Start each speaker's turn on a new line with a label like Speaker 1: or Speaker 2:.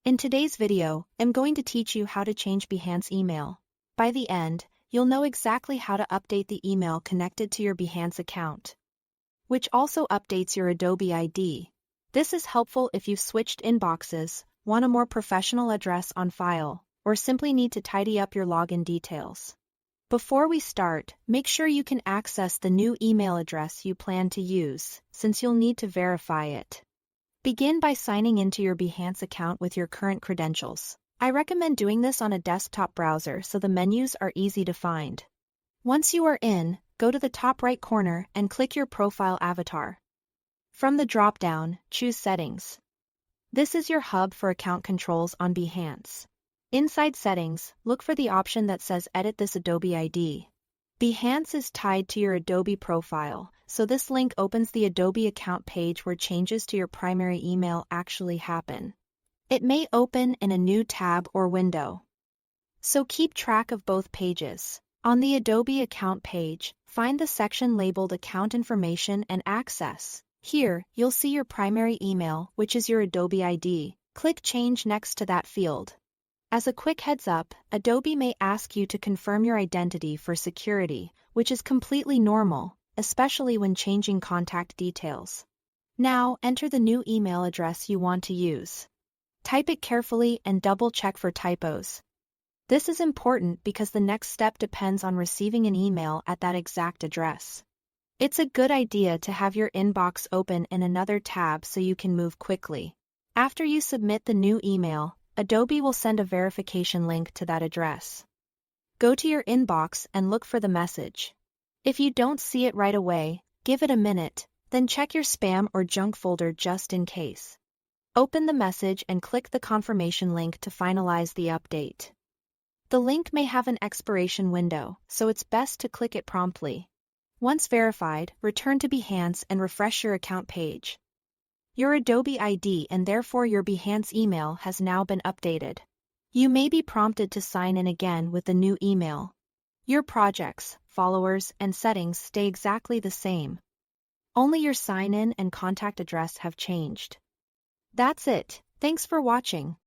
Speaker 1: In today's video, I'm going to teach you how to change Behance email. By the end, you'll know exactly how to update the email connected to your Behance account, which also updates your Adobe ID. This is helpful if you've switched inboxes, want a more professional address on file, or simply need to tidy up your login details. Before we start, make sure you can access the new email address you plan to use, since you'll need to verify it. Begin by signing into your Behance account with your current credentials. I recommend doing this on a desktop browser so the menus are easy to find. Once you are in, go to the top right corner and click your profile avatar. From the drop-down, choose Settings. This is your hub for account controls on Behance. Inside Settings, look for the option that says Edit this Adobe ID. Behance is tied to your Adobe profile, so this link opens the Adobe account page where changes to your primary email actually happen. It may open in a new tab or window, so keep track of both pages. On the Adobe account page, find the section labeled Account Information and Access. Here, you'll see your primary email, which is your Adobe ID. Click Change next to that field. As a quick heads up, Adobe may ask you to confirm your identity for security, which is completely normal, especially when changing contact details. Now, enter the new email address you want to use. Type it carefully and double-check for typos. This is important because the next step depends on receiving an email at that exact address. It's a good idea to have your inbox open in another tab so you can move quickly. After you submit the new email, Adobe will send a verification link to that address. Go to your inbox and look for the message. If you don't see it right away, give it a minute, then check your spam or junk folder just in case. Open the message and click the confirmation link to finalize the update. The link may have an expiration window, so it's best to click it promptly. Once verified, return to Behance and refresh your account page. Your Adobe ID and therefore your Behance email has now been updated. You may be prompted to sign in again with the new email. Your projects, followers, and settings stay exactly the same. Only your sign-in and contact address have changed. That's it. Thanks for watching.